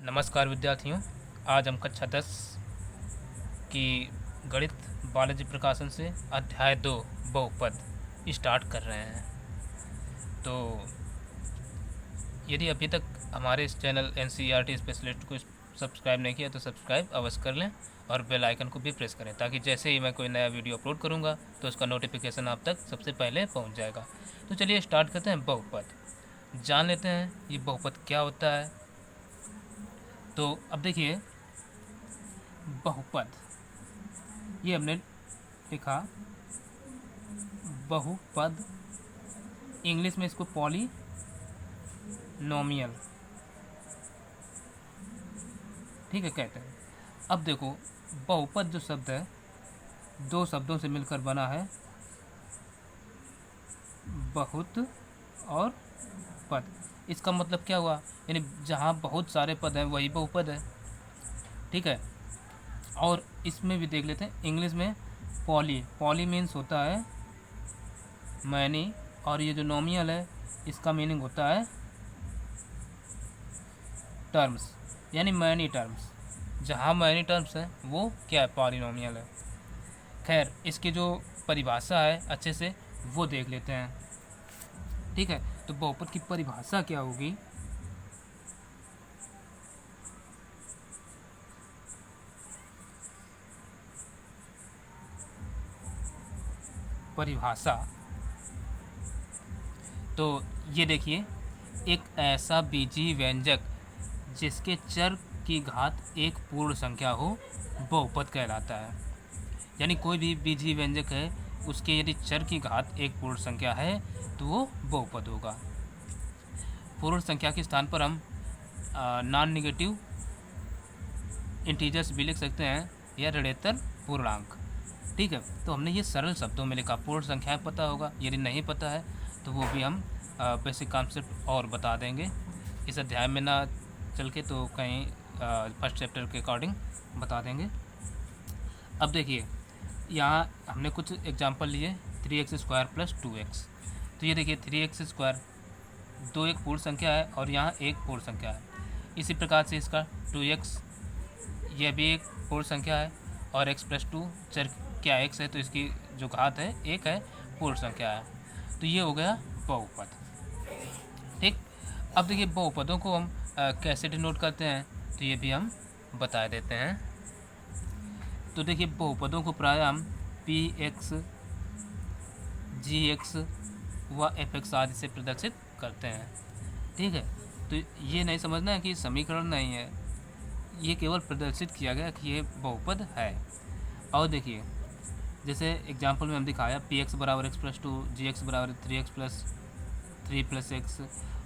नमस्कार विद्यार्थियों। आज हम कक्षा 10 की गणित बालाजी प्रकाशन से अध्याय 2 बहुपद स्टार्ट कर रहे हैं। तो यदि अभी तक हमारे इस चैनल NCERT स्पेशलिस्ट को सब्सक्राइब नहीं किया तो सब्सक्राइब अवश्य कर लें और बेल आइकन को भी प्रेस करें ताकि जैसे ही मैं कोई नया वीडियो अपलोड करूंगा तो उसका नोटिफिकेशन आप तक सबसे पहले पहुंच जाएगा। तो चलिए स्टार्ट करते हैं। बहुपद जान लेते हैं ये बहुपद क्या होता है। तो अब देखिए, बहुपद ये हमने लिखा बहुपद, इंग्लिश में इसको पॉलीनोमियल, ठीक है, कहते हैं। अब देखो, बहुपद जो शब्द है दो शब्दों से मिलकर बना है, बहुत और पद। इसका मतलब क्या हुआ, यानी जहाँ बहुत सारे पद हैं वही बहुपद है, ठीक है। और इसमें भी देख लेते हैं, इंग्लिश में पॉली मीन्स होता है मैनी, और ये जो नोमियल है इसका मीनिंग होता है टर्म्स, यानी मैनी टर्म्स। जहाँ मैनी टर्म्स है वो क्या है, पॉलीनोमियल है। खैर, इसकी जो परिभाषा है अच्छे से वो देख लेते हैं, ठीक है। तो बहुपद की परिभाषा क्या होगी, परिभाषा तो ये देखिए, एक ऐसा बीजीय व्यंजक जिसके चर की घात एक पूर्ण संख्या हो बहुपद कहलाता है। यानी कोई भी बीजीय व्यंजक है उसके यदि चर की घात एक पूर्ण संख्या है तो वो बहुपद होगा। पूर्ण संख्या के स्थान पर हम नॉन नेगेटिव इंटीजर्स भी लिख सकते हैं या ऋणेतर पूर्णांक, ठीक है। तो हमने ये सरल शब्दों में लिखा। पूर्ण संख्या पता होगा, यदि नहीं पता है तो वो भी हम बेसिक कॉन्सेप्ट और बता देंगे इस अध्याय में, ना चल के तो कहीं फर्स्ट चैप्टर के अकॉर्डिंग बता देंगे। अब देखिए, यहाँ हमने कुछ एग्जांपल लिए, 3x² + 2x। तो ये देखिए, 3x² दो एक पूर्ण संख्या है और यहाँ एक पूर्ण संख्या है। इसी प्रकार से इसका 2x, यह भी एक पूर्ण संख्या है, और x + 2 चर क्या x है तो इसकी जो घात है एक है, पूर्ण संख्या है। तो ये हो गया बहुपद, ठीक। अब देखिए, बहुपदों को हम कैसे डिनोट करते हैं तो ये भी हम बता देते हैं। तो देखिए, बहुपदों को प्राय हम px, gx व fx आदि से प्रदर्शित करते हैं, ठीक है। तो ये नहीं समझना है कि समीकरण नहीं है, ये केवल प्रदर्शित किया गया कि ये बहुपद है। और देखिए, जैसे एग्जाम्पल में हम दिखाया px = x + 2, gx = 3x + 3 + x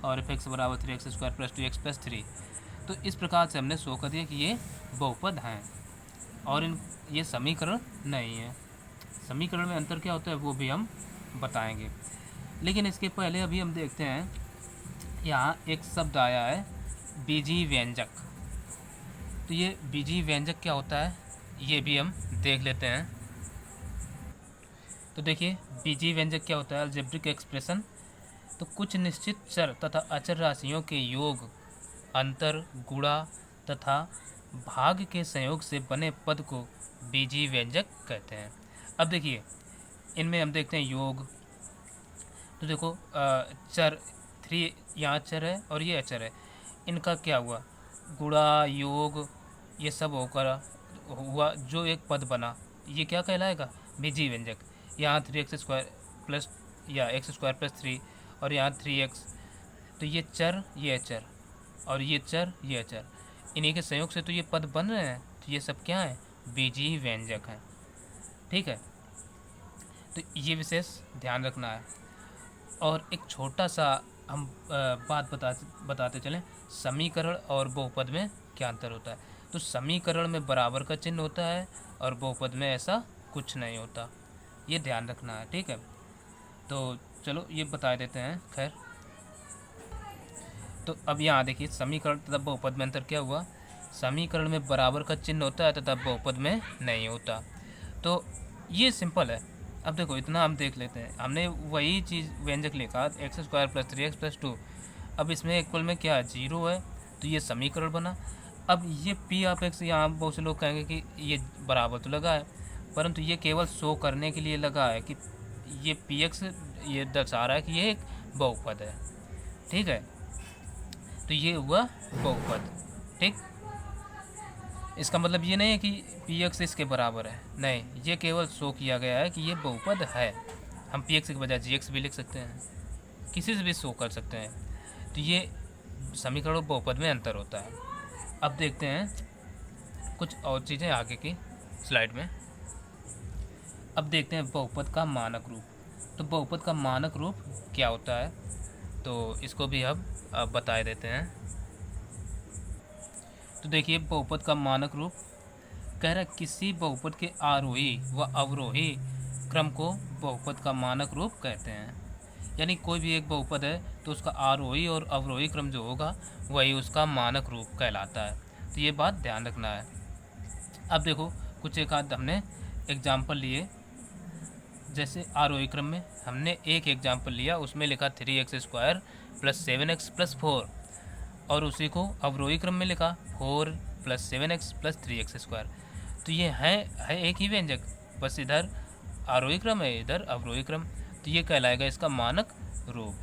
और fx = 3x² + 2x + 3। तो इस प्रकार से हमने शो कर दिया कि ये बहुपद हैं और ये समीकरण नहीं है। समीकरण में अंतर क्या होता है वो भी हम बताएंगे, लेकिन इसके पहले अभी हम देखते हैं, यहाँ एक शब्द आया है बीजीय व्यंजक। तो ये बीजीय व्यंजक क्या होता है ये भी हम देख लेते हैं। तो देखिए, बीजीय व्यंजक क्या होता है, अलजेब्रिक एक्सप्रेशन। तो कुछ निश्चित चर तथा अचर राशियों के योग, अंतर, गुणा तथा भाग के संयोग से बने पद को बीजीय व्यंजक कहते हैं। अब देखिए, इनमें हम देखते हैं योग। तो देखो, चर 3 यहाँ चर है और ये अचर है, इनका क्या हुआ, गुणा, योग, ये सब होकर हुआ जो एक पद बना, ये क्या कहलाएगा, बीजीय व्यंजक। यहाँ 3x² प्लस या x² + 3 और यहाँ 3x, तो ये चर, ये अचर, और ये चर, ये अचर, इन्हीं के संयोग से तो ये पद बन रहे हैं। तो ये सब क्या है, बीजीय व्यंजक हैं, ठीक है। तो ये विशेष ध्यान रखना है। और एक छोटा सा हम बात बताते चलें, समीकरण और बहुपद में क्या अंतर होता है। तो समीकरण में बराबर का चिन्ह होता है और बहुपद में ऐसा कुछ नहीं होता, ये ध्यान रखना है, ठीक है। तो चलो ये बता देते हैं। खैर, तो अब यहाँ देखिए, समीकरण तथा बहुपद में अंतर क्या हुआ, समीकरण में बराबर का चिन्ह होता है तथा बहुपद में नहीं होता। तो ये सिंपल है। अब देखो, इतना हम देख लेते हैं, हमने वही चीज़ व्यंजक लिखा x² + 3x + 2। अब इसमें इक्वल में क्या है, 0 है, तो ये समीकरण बना। अब ये पी ऑफ एक्स, यहाँ बहुत से लोग कहेंगे कि ये बराबर तो लगा है, परंतु ये केवल शो करने के लिए लगा है कि ये पी एक्स ये दर्शा रहा है कि ये एक बहुपद है। ठीक है, तो ये हुआ बहुपद। ठीक, इसका मतलब ये नहीं है कि पी एक्स इसके बराबर है, नहीं, ये केवल शो किया गया है कि ये बहुपद है। हम पी एक्स के बजाय जी एक्स भी लिख सकते हैं, किसी से भी शो कर सकते हैं। तो ये समीकरण और बहुपद में अंतर होता है। अब देखते हैं कुछ और चीज़ें आगे की स्लाइड में। अब देखते हैं बहुपद का मानक रूप। तो बहुपद का मानक रूप क्या होता है, तो इसको भी हम अब बता देते हैं। तो देखिए, बहुपद का मानक रूप कह रहा है किसी बहुपद के आरोही व अवरोही क्रम को बहुपद का मानक रूप कहते हैं। यानी कोई भी एक बहुपद है तो उसका आरोही और अवरोही क्रम जो होगा वही उसका मानक रूप कहलाता है। तो ये बात ध्यान रखना है। अब देखो, कुछ एक आध हमने एग्जाम्पल लिए। जैसे आरोही क्रम में हमने एक एग्जाम्पल लिया, उसमें लिखा 3x² + 7x + 4, और उसी को अवरोही क्रम में लिखा 4 + 7x + 3x²। तो ये है एक ही व्यंजक, बस इधर आरोही क्रम है, इधर अवरोही क्रम। तो ये कहलाएगा इसका मानक रूप।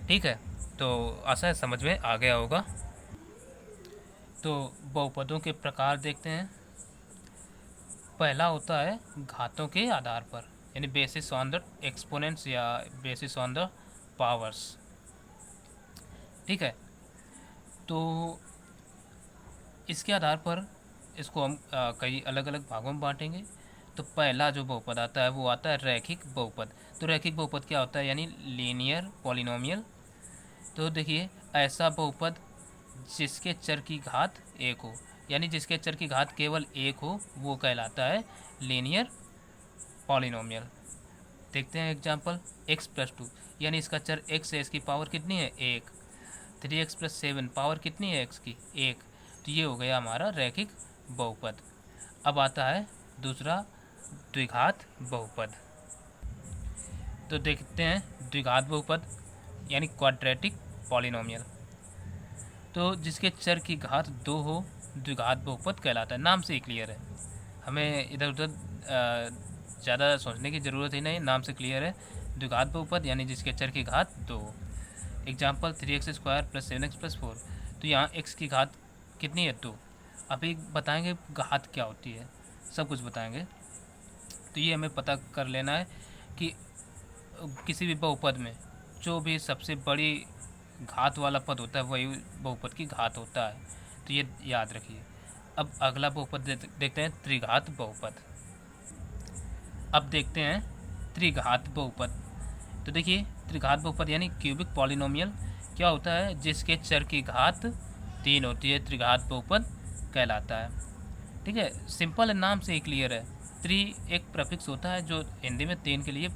ठीक है, तो आशा है समझ में आ गया होगा। तो बहुपदों के प्रकार देखते हैं। पहला होता है घातों के आधार पर, यानी बेसिस ऑन द एक्सपोनेंट्स या बेसिस ऑन द पावर्स। ठीक है, तो इसके आधार पर इसको हम कई अलग अलग भागों में बांटेंगे। तो पहला जो बहुपद आता है वो आता है रैखिक बहुपद। तो रैखिक बहुपद क्या होता है, यानी लीनियर पॉलिनोमियल। तो देखिए, ऐसा बहुपद जिसके चर की घात एक हो, यानी जिसके चर की घात केवल एक हो, वो कहलाता है लीनियर पॉलिनोमियल। देखते हैं एग्जांपल, x + 2, यानी इसका चर x है, इसकी पावर कितनी है, 1। 3x + 7, पावर कितनी है x की, 1। तो ये हो गया हमारा रैखिक बहुपद। अब आता है दूसरा द्विघात बहुपद। तो देखते हैं द्विघात बहुपद यानी क्वाड्रेटिक पॉलिनोमियल। तो जिसके चर की घात 2 हो, द्विघात बहुपद कहलाता है। नाम से ही क्लियर है, हमें इधर उधर ज़्यादा सोचने की ज़रूरत ही नहीं, नाम से क्लियर है। द्विघात बहुपद यानी जिसके चर की घात 2। Example 3x² + 7x + 4। तो यहाँ x की घात कितनी है, 2। अभी बताएंगे घात क्या होती है, सब कुछ बताएंगे। तो ये हमें पता कर लेना है कि किसी भी बहुपद में जो भी सबसे बड़ी घात वाला पद होता है वही बहुपद की घात होता है। तो ये याद रखिए। अब अगला बहुपद देखते हैं त्रिघात बहुपद। अब देखते हैं त्रिघात बहुपद। तो देखिए, त्रिघात बहुपद यानी क्यूबिक पॉलिनोमियल क्या होता है, जिसके चर की घात 3 होती है, त्रिघात बहुपद कहलाता है। ठीक है, सिंपल है, नाम से ही क्लियर है। त्रि एक प्रेफिक्स होता है जो हिंदी में 3 के लिए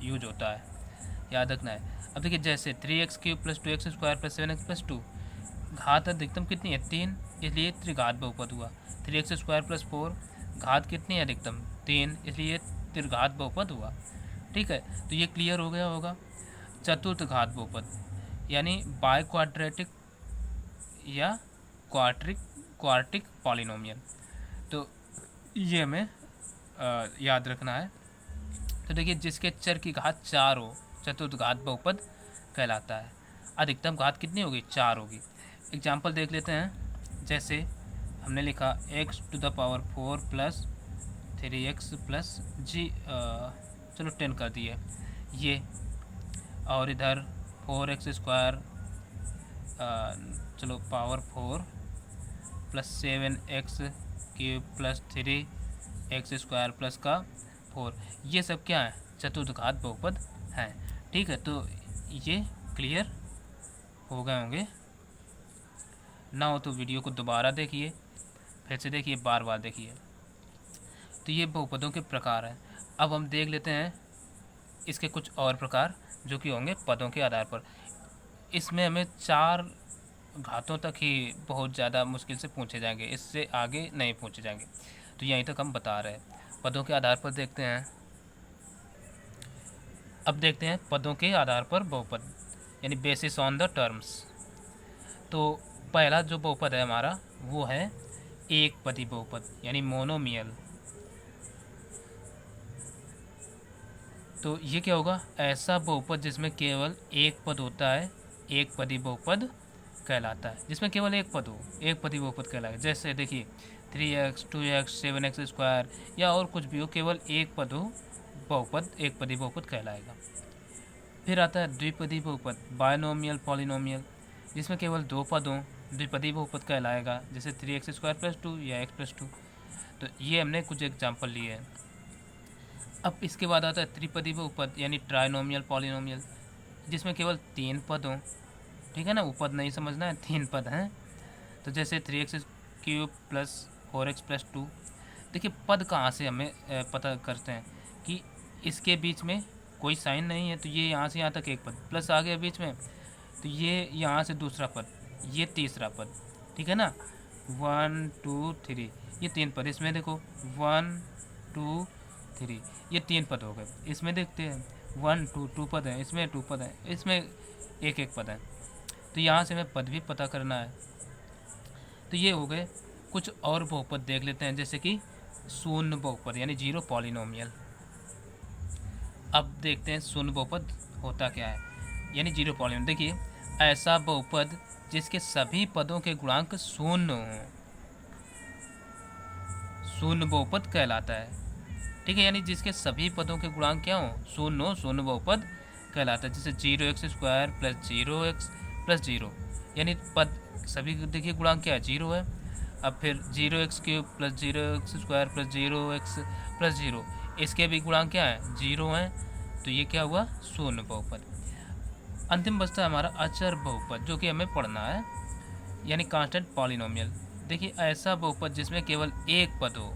यूज होता है, याद रखना है। अब देखिए, जैसे 3x³ + 2x² + 7x + 2, घात अधिकतम कितनी है, 3, इसलिए त्रिघात बहुपद हुआ। 3x² + 4, घात कितनी है अधिकतम, 3, इसलिए त्रिघात बहुपद हुआ। ठीक है, तो ये क्लियर हो गया होगा। चतुर्थ घात बहुपद यानी बाय क्वाड्रेटिक या क्वार्टिक पॉलिनोमियल। तो ये हमें याद रखना है। तो देखिए, जिसके चर की घात 4 हो, चतुर्थ घात बहुपद कहलाता है। अधिकतम घात कितनी होगी, 4 होगी। एग्जाम्पल देख लेते हैं। जैसे हमने लिखा x⁴ + 3x + g, चलो 10 कर दिए ये, और इधर 4x², चलो पावर 4 + 7x³ + 3x² + का 4, ये सब क्या है, चतुर्थ घात बहुपद हैं। ठीक है, तो ये क्लियर हो गए होंगे। ना हो तो वीडियो को दोबारा देखिए, फिर से देखिए, बार बार देखिए। तो ये बहुपदों के प्रकार हैं। अब हम देख लेते हैं इसके कुछ और प्रकार जो कि होंगे पदों के आधार पर। इसमें हमें 4 घातों तक ही बहुत ज़्यादा मुश्किल से पूछे जाएंगे, इससे आगे नहीं पूछे जाएंगे। तो यहीं तक हम बता रहे हैं। पदों के आधार पर देखते हैं। अब देखते हैं पदों के आधार पर बहुपद यानी बेसिस ऑन द टर्म्स। तो पहला जो बहुपद है हमारा वो है एक पदी बहुपद यानी मोनोमियल। तो ये क्या होगा, ऐसा बहुपद जिसमें केवल एक पद होता है एक पदी बहुपद कहलाता है। जिसमें केवल एक पद हो एक पदी बहुपद कहलाएगा। जैसे देखिए 3x 2x 7x स्क्वायर या और कुछ भी हो, केवल एक पद हो बहुपद एक पदी बहुपद कहलाएगा। फिर आता है द्विपदी बहुपद बायनोमियल पॉलिनोमियल, जिसमें केवल दो पद हों द्विपदी बहुपद कहलाएगा। जैसे 3x स्क्वायर प्लस 2 या x प्लस 2। तो ये हमने कुछ एग्जाम्पल लिए हैं। अब इसके बाद आता है त्रिपदी बहुपद यानी ट्राइनोमियल पॉलिनोमियल, जिसमें केवल तीन पद हों। ठीक है ना, उपद नहीं समझना है, तीन पद हैं। तो जैसे 3x cube plus 4x plus 2। देखिए पद कहाँ से हमें पता करते हैं कि इसके बीच में कोई साइन नहीं है, तो ये यहाँ से यहाँ तक एक पद, प्लस आ गया बीच में तो ये यहाँ से दूसरा पद, ये तीसरा पद। ठीक है ना, 1 2 3 ये तीन पद। इसमें देखो 1 2 3 ये तीन पद हो गए। इसमें देखते हैं 1 2 2 पद हैं, इसमें 2 पद हैं, इसमें एक एक पद है। तो यहाँ से हमें पद भी पता करना है। तो ये हो गए। कुछ और बहुपद देख लेते हैं, जैसे कि शून्य बहुपद यानी जीरो पॉलिनोमियल। अब देखते हैं शून्य बहुपद होता क्या है यानी जीरो पॉलिनोमियल। देखिए ऐसा बहुपद जिसके सभी पदों के गुणांक शून्य हों शून्य बहुपद कहलाता है। ठीक है, यानी जिसके सभी पदों के गुणांक क्या हो शून्य हो, शून्य बहुपद कहलाता है। जैसे 0x square plus 0x plus 0 यानी पद सभी देखिए गुणांक क्या है, 0 है। अब फिर 0x cube plus 0x square plus 0x plus 0 इसके भी गुणांक क्या है, 0 हैं। तो ये क्या हुआ, शून्य बहुपद। अंतिम बचता है हमारा अचर बहुपद, जो कि हमें पढ़ना है, यानी कांस्टेंट पॉलिनोमियल। देखिए ऐसा बहुपद जिसमें केवल एक पद हो,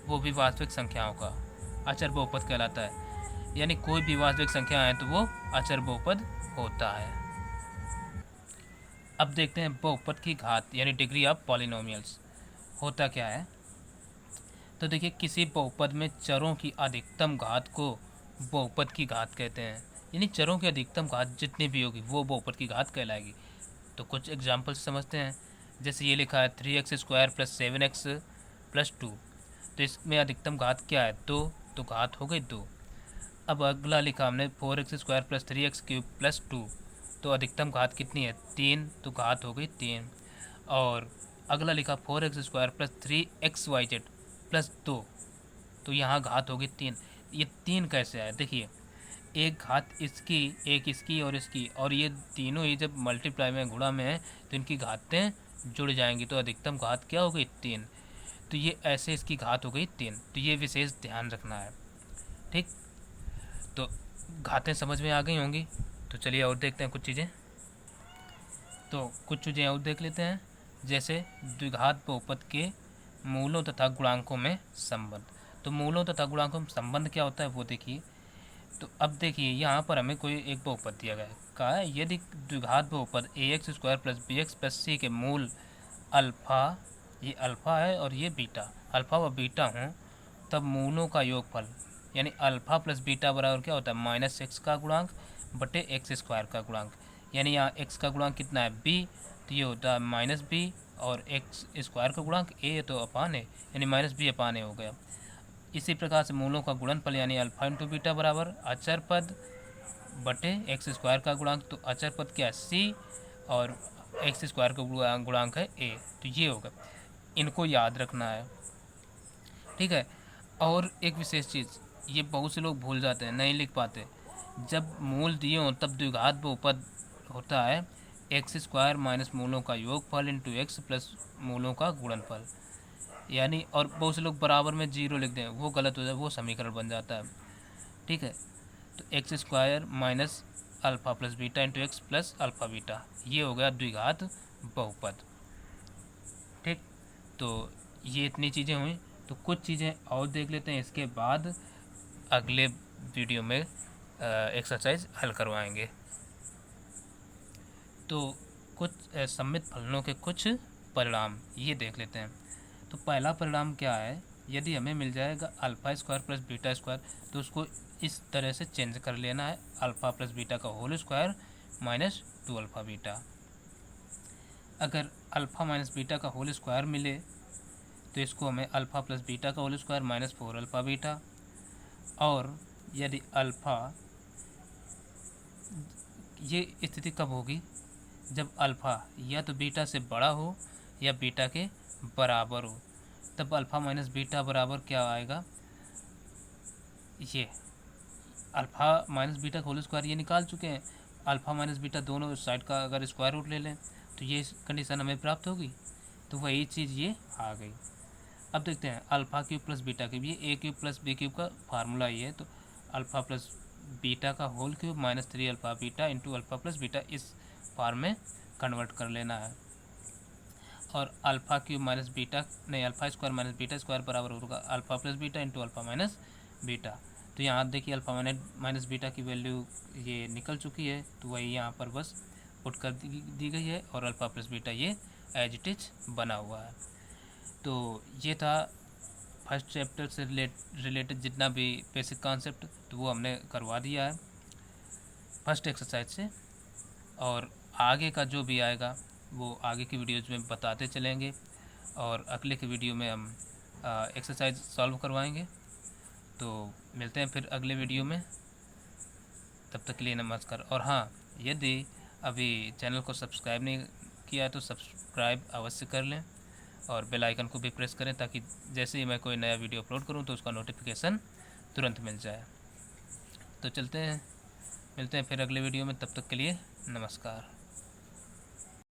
वो भी वास्तविक संख्याओं का अचर बहुपद कहलाता है। यानी कोई भी वास्तविक संख्या है तो वो अचर बहुपद होता है। अब देखते हैं बहुपद की घात यानी डिग्री ऑफ पॉलिनोमियल्स होता क्या है। तो देखिए किसी बहुपद में चरों की अधिकतम घात को बहुपद की घात कहते हैं। यानी चरों की अधिकतम घात जितनी भी होगी वो बहुपद की घात कहलाएगी। तो कुछ एग्जाम्पल समझते हैं। जैसे ये लिखा है 3x square plus 7x plus 2। तो इसमें अधिकतम घात क्या है, 2, तो घात हो गई 2। अब अगला लिखा हमने 4x square plus 3x cube plus 2। तो अधिकतम घात कितनी है, 3, तो घात हो गई 3। और अगला लिखा 4x square plus 3xyz plus 2। तो यहाँ घात हो गई 3। ये 3 कैसे आए, देखिए एक घात इसकी, एक इसकी और इसकी, और ये तीनों ही जब मल्टीप्लाई में गुणा में है तो इनकी घातें जुड़ जाएंगी। तो अधिकतम घात क्या हो गई, 3। तो ये ऐसे इसकी घात हो गई 3। तो ये विशेष ध्यान रखना है। ठीक, तो घातें समझ में आ गई होंगी। तो चलिए और देखते हैं कुछ चीज़ें। तो कुछ चीज़ें और देख लेते हैं, जैसे द्विघात बहुपद के मूलों तथा गुणांकों में संबंध। तो मूलों तथा गुणांकों में संबंध क्या होता है वो देखिए। तो अब देखिए यहाँ पर हमें कोई एक बहुपद दिया गया है, कहा है यदि द्विघात बहुपद ax square plus bx plus c के मूल अल्फ़ा, ये अल्फ़ा है और ये बीटा, अल्फ़ा व बीटा हों, तब मूलों का योगफल यानी अल्फ़ा प्लस बीटा बराबर क्या होता है, -x का गुणांक बटे x स्क्वायर का गुणांक। यानी यहाँ x का गुणांक कितना है, b, तो ये होता है -b, और x स्क्वायर का गुणांक a तो अपान है, यानी -b अपान a हो गया। इसी प्रकार से मूलों का गुणनफल यानी अल्फ़ा इंटू बीटा बराबर अचर पद बटे एक्स स्क्वायर का गुणांक। तो अचर पद क्या है, c, और एक्स स्क्वायर का गुणांक है a। तो ये होगा, इनको याद रखना है। ठीक है, और एक विशेष चीज़, ये बहुत से लोग भूल जाते हैं, नहीं लिख पाते। जब मूल दिए हों तब द्विघात बहुपद होता है एक्स स्क्वायर माइनस मूलों का योगफल इंटू एक्स प्लस मूलों का गुणनफल। यानी और बहुत से लोग बराबर में 0 लिख दें, वो गलत हो जाए, वो समीकरण बन जाता है। ठीक है, तो x square minus alpha plus beta into x plus alpha beta, ये हो गया द्विघात बहुपद। ठीक, तो ये इतनी चीज़ें हुई। तो कुछ चीज़ें और देख लेते हैं, इसके बाद अगले वीडियो में एक्सरसाइज हल करवाएंगे। तो कुछ सम्मित फलनों के कुछ परिणाम ये देख लेते हैं। तो पहला परिणाम क्या है, यदि हमें मिल जाएगा alpha square plus beta square, तो उसको इस तरह से चेंज कर लेना है, अल्फ़ा प्लस बीटा का whole square minus 2 alpha beta. अगर अल्फ़ा माइनस बीटा का होल स्क्वायर मिले तो इसको हमें अल्फ़ा प्लस बीटा का whole square minus 4 alpha beta, और यदि अल्फ़ा, ये स्थिति कब होगी, जब अल्फ़ा या तो बीटा से बड़ा हो या बीटा के बराबर हो, तब अल्फ़ा माइनस बीटा बराबर क्या आएगा, ये अल्फ़ा माइनस बीटा का होल स्क्वायर ये निकाल चुके हैं, अल्फ़ा माइनस बीटा दोनों साइड का अगर स्क्वायर रूट ले लें तो ये कंडीशन हमें प्राप्त होगी। तो वही चीज़ ये आ गई। अब देखते हैं alpha cube plus beta cube, ये A cube plus B cube का फार्मूला ये है। तो अल्फ़ा प्लस बीटा का whole cube minus 3 alpha beta into alpha plus beta, इस फॉर्म में कन्वर्ट कर लेना है। और अल्फ़ा क्यूब माइनस बीटा नहीं, alpha square minus beta square बराबर होगा alpha plus beta into alpha minus beta. तो यहाँ देखिए अल्फ़ा माइनस बीटा की वैल्यू ये निकल चुकी है, तो वही यहाँ पर बस पुट कर दी गई है, और अल्फ़ा प्लस बीटा ये एज इट इज बना हुआ है। तो ये था फर्स्ट चैप्टर से रिलेटेड जितना भी बेसिक कॉन्सेप्ट, तो वो हमने करवा दिया है फर्स्ट एक्सरसाइज से, और आगे का जो भी आएगा वो आगे की वीडियोज़ में बताते चलेंगे, और अगले के वीडियो में हम एक्सरसाइज सॉल्व करवाएंगे। तो मिलते हैं फिर अगले वीडियो में, तब तक के लिए नमस्कार। और हाँ, यदि अभी चैनल को सब्सक्राइब नहीं किया है तो सब्सक्राइब अवश्य कर लें, और बेल आइकन को भी प्रेस करें ताकि जैसे ही मैं कोई नया वीडियो अपलोड करूं तो उसका नोटिफिकेशन तुरंत मिल जाए। तो चलते हैं, मिलते हैं फिर अगले वीडियो में, तब तक के लिए नमस्कार।